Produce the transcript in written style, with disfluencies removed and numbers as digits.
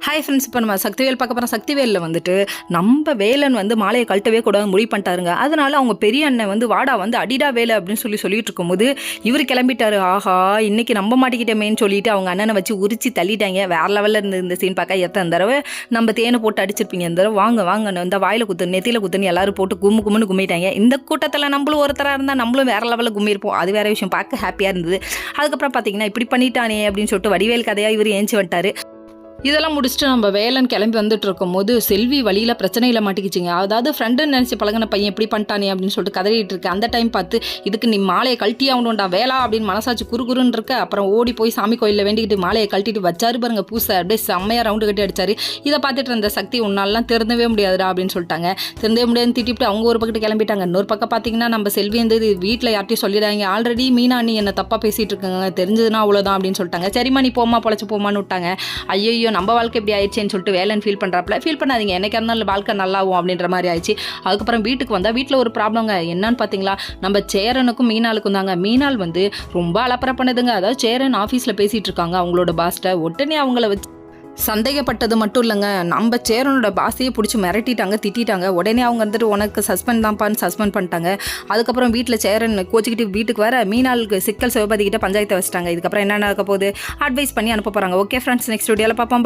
Hi friends, இப்போ நம்ம சக்திவேல் பார்க்க போகிறோம். சக்திவேலில் வந்துட்டு நம்ம வேலன் வந்து மாலையை கழட்டவே கூடாது முடிவு பண்ணிட்டாருங்க. அதனால அவங்க பெரிய அண்ணன் வந்து வாடா வந்து அடிடா வேலை அப்படின்னு சொல்லிட்டு இருக்கும்போது இவர் கிளம்பிட்டாரு. ஆஹா, இன்னைக்கு நம்ப மாட்டிக்கிட்டமேன்னு சொல்லிட்டு அவங்க அண்ணனை வச்சு உரிச்சு தள்ளிட்டாங்க. வேற லெவலில் இருந்து இந்த சீன் பார்க்க எத்தனை தடவை நம்ம தேனை போட்டு அடிச்சிருப்பீங்க. இந்த தடவை வாங்க இந்த வாயில் குத்து நெத்தியில் குத்துன்னு எல்லாரும் போட்டு கும்முன்னு கும்மிட்டாங்க. இந்த கூட்டத்தில் நம்மளும் ஒருத்தராக இருந்தால் நம்மளும் வேற லெவலில் கும்மிருப்போம். அது வேற விஷயம், பார்க்க ஹாப்பியாக இருந்தது. அதுக்கப்புறம் பார்த்தீங்கன்னா இப்படி பண்ணிட்டானே அப்படின்னு சொல்லிட்டு வடிவேல் கதையாக இவர் ஏஞ்சி வந்துட்டாரு. இதெல்லாம் முடிச்சுட்டு நம்ம வேலன் கிளம்பி வந்துட்டு இருக்கும்போது செல்வி வழியில் பிரச்சனையில் மாட்டிக்கிச்சிங்க. அதாவது ஃப்ரெண்டுன்னு நினச்சி பழகின பையன் எப்படி பண்ணிட்டானே அப்படின்னு சொல்லிட்டு கதறிட்டு இருக்கு. அந்த டைம் பார்த்து இதுக்கு நீ மாலையை கழட்டி ஆகணும்டா வேலா அப்படின்னு மனசாச்சு குறுகுறுன்னு இருக்க. அப்புறம் ஓடி போய் சாமி கோயிலில் வேண்டிக்கிட்டு மாலையை கழட்டிட்டு வச்சாரு பாருங்க பூசை. அப்படியே செம்மையாக ரவுண்டு கட்டி அடிச்சாரு. இதை பார்த்துட்டு இருந்த சக்தி உன்னாலாம் திருந்தவே முடியாதுடா அப்படின்னு சொல்லிட்டாங்க. திருந்தவே முடியாதுன்னு திட்டிட்டு அவங்க ஒரு பக்கத்து கிளம்பிட்டாங்க. இன்னொரு பக்கம் பார்த்தீங்கன்னா நம்ம செல்வி வந்து வீட்டில் யார்ட்டையும் சொல்லிடுறாங்க. ஆல்ரெடி மீனா நீ என்ன தப்பாக பேசிகிட்டு இருக்காங்க, தெரிஞ்சதுன்னா அவ்வளோதான் அப்படின்னு சொல்லிட்டாங்க. சரிம்மா நீ போமா பொழைச்சி போமான்னு விட்டாங்க. ஐயோ நம்ம வாழ்க்கை எப்படி ஆயிடுச்சுன்னு சொல்லிட்டு வேலன் ஃபீல் பண்ணுறாப்புல. ஃபீல் பண்ணாதீங்க, என்னைக்கா இருந்தாலும் வாழ்க்கை நல்லாவும் அப்படின்ற மாதிரி ஆயிடுச்சு. அதுக்கப்புறம் வீட்டுக்கு வந்தால் வீட்டில் ஒரு ப்ராப்ளங்க. என்னன்னு பார்த்தீங்களா, நம்ம சேரனுக்கும் மீனாளுக்கும் தாங்க. மீனாள் வந்து ரொம்ப அலப்பறை பண்ணுதுங்க. அதாவது சேரன் ஆஃபீஸில் பேசிகிட்டு இருக்காங்க அவங்களோட பாஸ்ட்டை. உடனே அவங்கள வச்சு சந்தேகப்பட்டது மட்டும் இல்லைங்க, நம்ம சேரனோட பாஸையே பிடிச்சி மிரட்டிட்டாங்க, திட்டாங்க. உடனே அவங்க வந்துட்டு உனக்கு சஸ்பெண்ட் தான்ப்பான்னு சஸ்பெண்ட் பண்ணிட்டாங்க. அதுக்கப்புறம் வீட்டில் சேரன் கோச்சிக்கிட்டு வீட்டுக்கு வர மீனாளுக்கு சிக்கல் சிவபதி கிட்ட பஞ்சாயத்தை வச்சுட்டாங்க. இதுக்கப்புறம் என்ன நடக்க போகுது அட்வைஸ் பண்ணி அனுப்ப போகிறாங்க. ஓகே ஃப்ரெண்ட்ஸ், நெக்ஸ்ட் வீடியோவில் பார்ப்போம்.